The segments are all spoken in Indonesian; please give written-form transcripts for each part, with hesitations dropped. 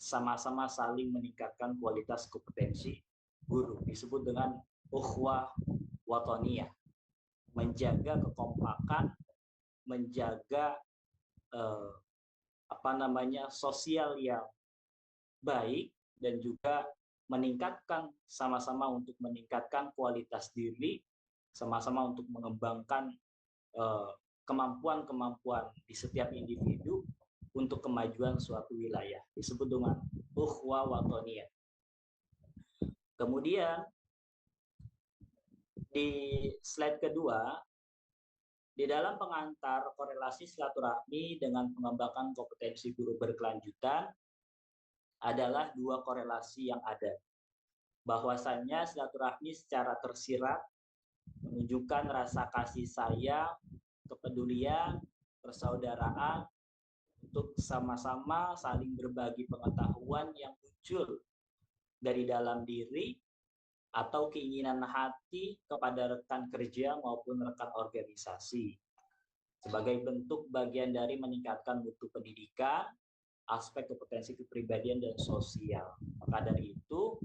sama-sama saling meningkatkan kualitas kompetensi guru. Disebut dengan ukhuwah watoniyah, menjaga kekompakan, menjaga eh, sosial yang baik, dan juga meningkatkan sama-sama untuk meningkatkan kualitas diri, sama-sama untuk mengembangkan kemampuan-kemampuan di setiap individu untuk kemajuan suatu wilayah. Disebut dengan ukhuwah watoniyah. Kemudian di slide kedua, di dalam pengantar korelasi silaturahmi dengan pengembangan kompetensi guru berkelanjutan adalah dua korelasi yang ada. Bahwasannya silaturahmi secara tersirat menunjukkan rasa kasih sayang, kepedulian, persaudaraan untuk sama-sama saling berbagi pengetahuan yang muncul dari dalam diri atau keinginan hati kepada rekan kerja maupun rekan organisasi. Sebagai bentuk bagian dari meningkatkan mutu pendidikan, aspek kompetensi kepribadian dan sosial. Maka dari itu,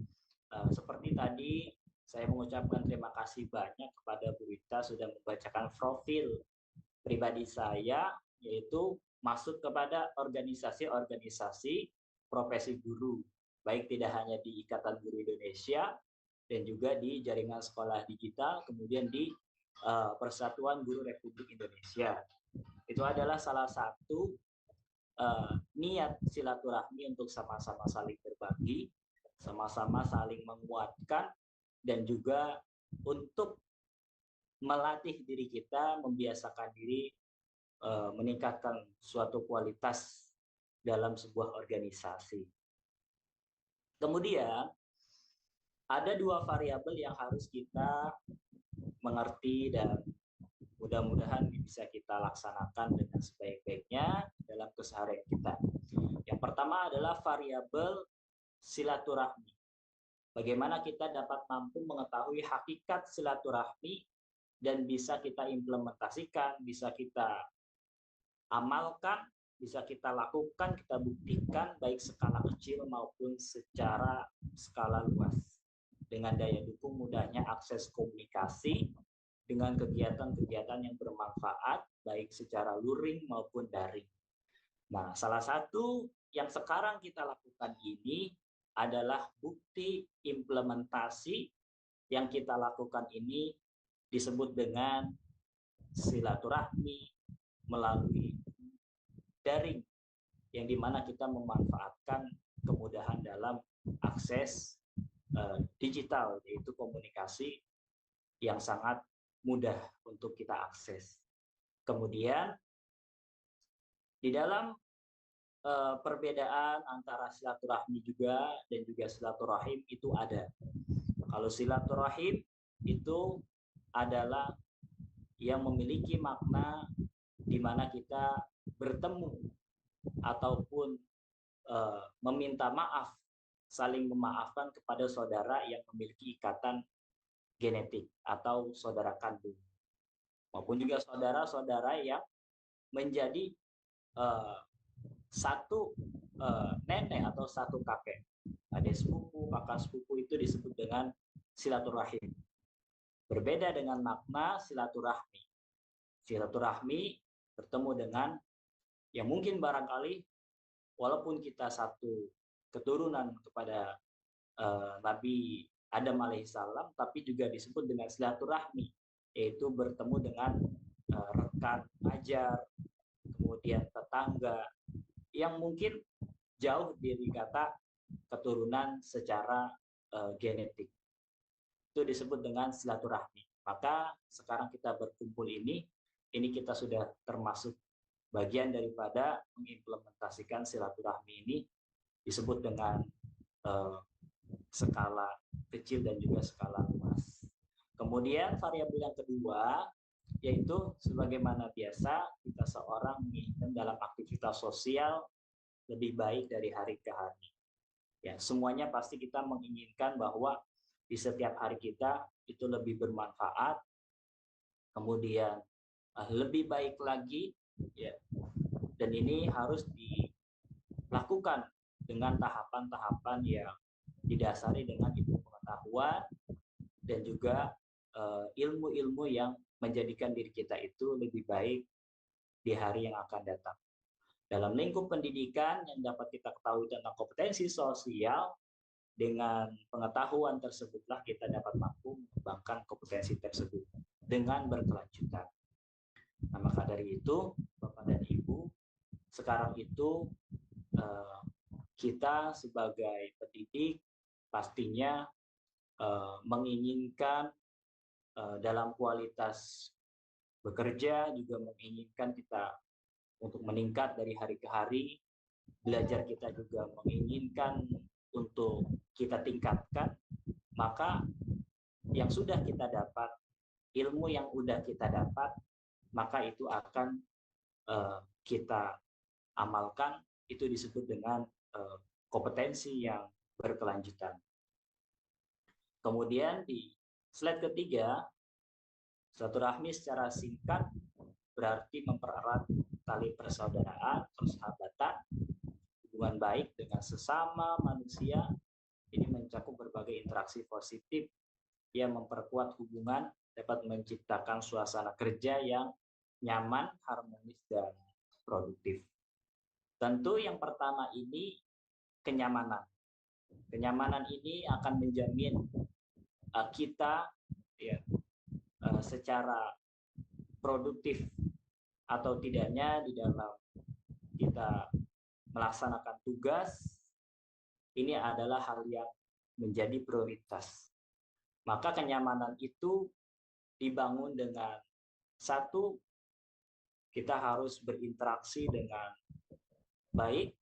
seperti tadi, saya mengucapkan terima kasih banyak kepada Bu Rita sudah membacakan profil pribadi saya, yaitu masuk kepada organisasi-organisasi profesi guru, baik tidak hanya di Ikatan Guru Indonesia, dan juga di jaringan sekolah digital, kemudian di Persatuan Guru Republik Indonesia. Itu adalah salah satu niat silaturahmi untuk sama-sama saling berbagi, sama-sama saling menguatkan, dan juga untuk melatih diri kita, membiasakan diri meningkatkan suatu kualitas dalam sebuah organisasi. Kemudian ada dua variabel yang harus kita mengerti dan mudah-mudahan bisa kita laksanakan dengan sebaik-baiknya dalam keseharian kita. Yang pertama adalah variabel silaturahmi. Bagaimana kita dapat mampu mengetahui hakikat silaturahmi dan bisa kita implementasikan, bisa kita amalkan, bisa kita lakukan, kita buktikan baik skala kecil maupun secara skala luas. Dengan daya dukung mudahnya akses komunikasi dengan kegiatan-kegiatan yang bermanfaat baik secara luring maupun daring. Nah, salah satu yang sekarang kita lakukan ini adalah bukti implementasi yang kita lakukan ini disebut dengan silaturahmi melalui daring, yang dimana kita memanfaatkan kemudahan dalam akses digital, yaitu komunikasi yang sangat mudah untuk kita akses. Kemudian di dalam perbedaan antara silaturahmi juga dan juga silaturahim itu ada. Kalau silaturahim itu adalah yang memiliki makna di mana kita bertemu ataupun meminta maaf, saling memaafkan kepada saudara yang memiliki ikatan genetik atau saudara kandung, maupun juga saudara-saudara yang menjadi satu nenek atau satu kakek, adik sepupu, kakak sepupu, itu disebut dengan silaturahim. Berbeda dengan makna silaturahmi. Silaturahmi bertemu dengan yang mungkin barangkali walaupun kita satu keturunan kepada Nabi Adam alaihissalam, tapi juga disebut dengan silaturahmi, yaitu bertemu dengan rekan ajar, kemudian tetangga yang mungkin jauh dari kata keturunan secara genetik. Itu disebut dengan silaturahmi. Maka sekarang kita berkumpul ini kita sudah termasuk bagian daripada mengimplementasikan silaturahmi ini, disebut dengan skala kecil dan juga skala luas. Kemudian variabel yang kedua, yaitu sebagaimana biasa kita seorang menginginkan dalam aktivitas sosial lebih baik dari hari ke hari. Ya, semuanya pasti kita menginginkan bahwa di setiap hari kita itu lebih bermanfaat, kemudian lebih baik lagi, ya. Dan ini harus dilakukan dengan tahapan-tahapan yang didasari dengan ilmu pengetahuan dan juga ilmu-ilmu yang menjadikan diri kita itu lebih baik di hari yang akan datang. Dalam lingkup pendidikan yang dapat kita ketahui tentang kompetensi sosial, dengan pengetahuan tersebutlah kita dapat mampu mengembangkan kompetensi tersebut dengan berkelanjutan. Nah, maka dari itu, Bapak dan Ibu, sekarang itu kita sebagai pendidik pastinya menginginkan dalam kualitas bekerja, juga menginginkan kita untuk meningkat dari hari ke hari. Belajar kita juga menginginkan untuk kita tingkatkan. Maka yang sudah kita dapat, ilmu yang sudah kita dapat, maka itu akan kita amalkan. Itu disebut dengan kompetensi yang berkelanjutan. Kemudian di slide ketiga, silaturahmi secara singkat berarti mempererat tali persaudaraan, persahabatan, hubungan baik dengan sesama manusia. Ini mencakup berbagai interaksi positif yang memperkuat hubungan, dapat menciptakan suasana kerja yang nyaman, harmonis, dan produktif. Tentu yang pertama ini kenyamanan. Kenyamanan ini akan menjamin kita secara produktif atau tidaknya di dalam kita melaksanakan tugas, ini adalah hal yang menjadi prioritas. Maka kenyamanan itu dibangun dengan satu, kita harus berinteraksi dengan baik,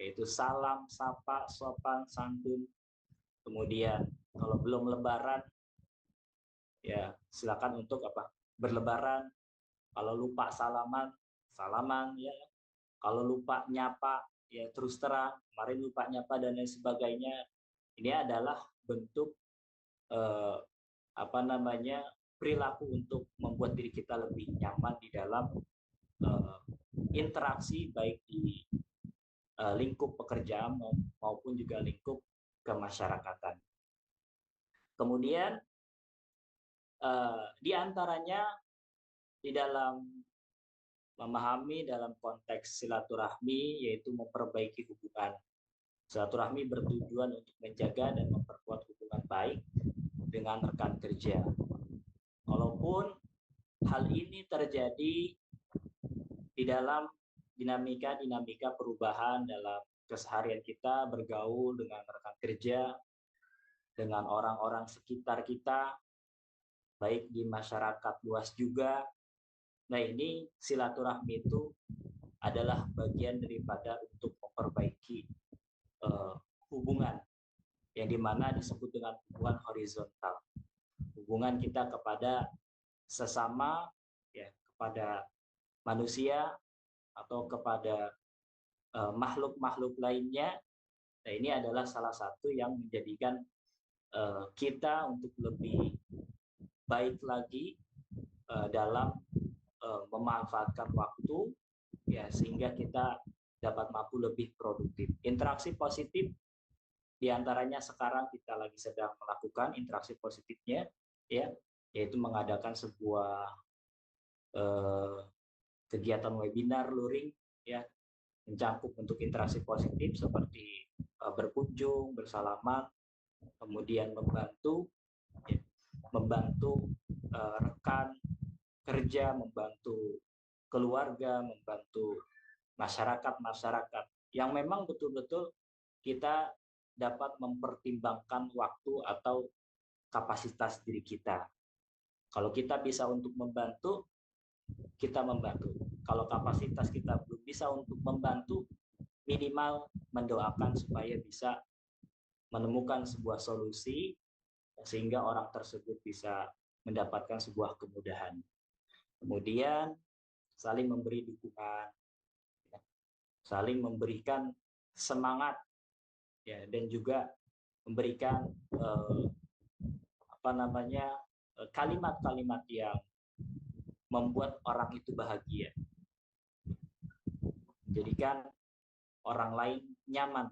yaitu salam, sapa, sopan, santun. Kemudian kalau belum lebaran, ya silakan untuk berlebaran. Kalau lupa salaman, ya. Kalau lupa nyapa, ya terus terang, kemarin lupa nyapa dan lain sebagainya. Ini adalah bentuk perilaku untuk membuat diri kita lebih nyaman di dalam interaksi baik di lingkup pekerjaan maupun juga lingkup kemasyarakatan. Kemudian di antaranya di dalam memahami dalam konteks silaturahmi, yaitu memperbaiki hubungan. Silaturahmi bertujuan untuk menjaga dan memperkuat hubungan baik dengan rekan kerja. Walaupun hal ini terjadi di dalam dinamika perubahan dalam keseharian kita bergaul dengan rekan kerja, dengan orang-orang sekitar kita, baik di masyarakat luas juga. Nah, ini silaturahmi itu adalah bagian daripada untuk memperbaiki hubungan yang dimana disebut dengan hubungan horizontal. Hubungan kita kepada sesama, ya, kepada manusia atau kepada makhluk-makhluk lainnya. Nah, ini adalah salah satu yang menjadikan kita untuk lebih baik lagi dalam memanfaatkan waktu, ya, sehingga kita dapat mampu lebih produktif. Interaksi positif diantaranya sekarang kita lagi sedang melakukan interaksi positifnya, ya, yaitu mengadakan sebuah kegiatan webinar luring, ya, mencakup bentuk interaksi positif seperti berkunjung, bersalaman, kemudian membantu rekan kerja, membantu keluarga, membantu masyarakat yang memang betul-betul kita dapat mempertimbangkan waktu atau kapasitas diri kita. Kalau kita bisa untuk membantu, kita membantu. Kalau kapasitas kita belum bisa untuk membantu, minimal mendoakan supaya bisa menemukan sebuah solusi sehingga orang tersebut bisa mendapatkan sebuah kemudahan. Kemudian saling memberi dukungan, saling memberikan semangat, ya, dan juga memberikan kalimat-kalimat yang membuat orang itu bahagia, menjadikan orang lain nyaman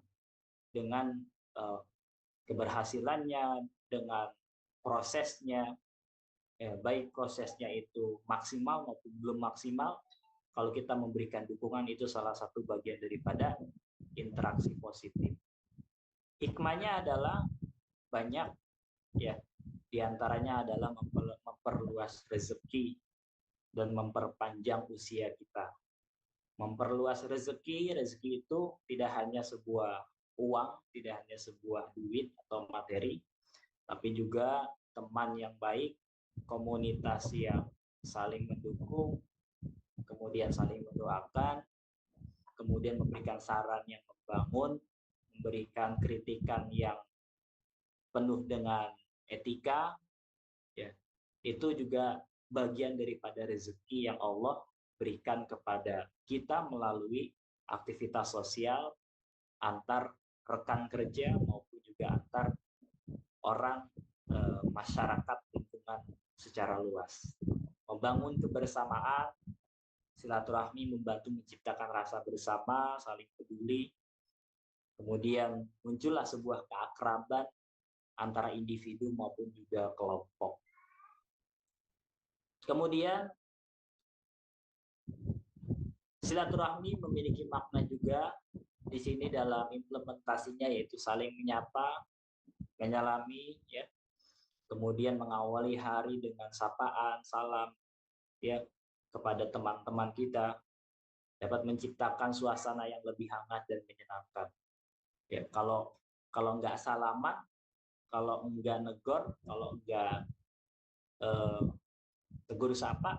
dengan keberhasilannya, dengan prosesnya, baik prosesnya itu maksimal maupun belum maksimal. Kalau kita memberikan dukungan, itu salah satu bagian daripada interaksi positif. Hikmahnya adalah banyak, ya, diantaranya adalah memperluas rezeki dan memperpanjang usia kita. Memperluas rezeki itu tidak hanya sebuah uang, tidak hanya sebuah duit atau materi, tapi juga teman yang baik, komunitas yang saling mendukung, kemudian saling mendoakan, kemudian memberikan saran yang membangun, memberikan kritikan yang penuh dengan etika, ya, itu juga bagian daripada rezeki yang Allah berikan kepada kita melalui aktivitas sosial antar rekan kerja maupun juga antar orang, masyarakat lingkungan secara luas. Membangun kebersamaan, silaturahmi membantu menciptakan rasa bersama, saling peduli. Kemudian muncullah sebuah keakraban antara individu maupun juga kelompok. Kemudian silaturahmi memiliki makna juga di sini dalam implementasinya, yaitu saling menyapa, menyalami, ya. Kemudian mengawali hari dengan sapaan, salam, ya, kepada teman-teman kita, dapat menciptakan suasana yang lebih hangat dan menyenangkan. Ya, kalau nggak salaman, kalau enggak negor, kalau enggak tegur sapa,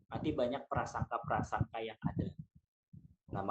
nanti banyak prasangka-prasangka yang ada.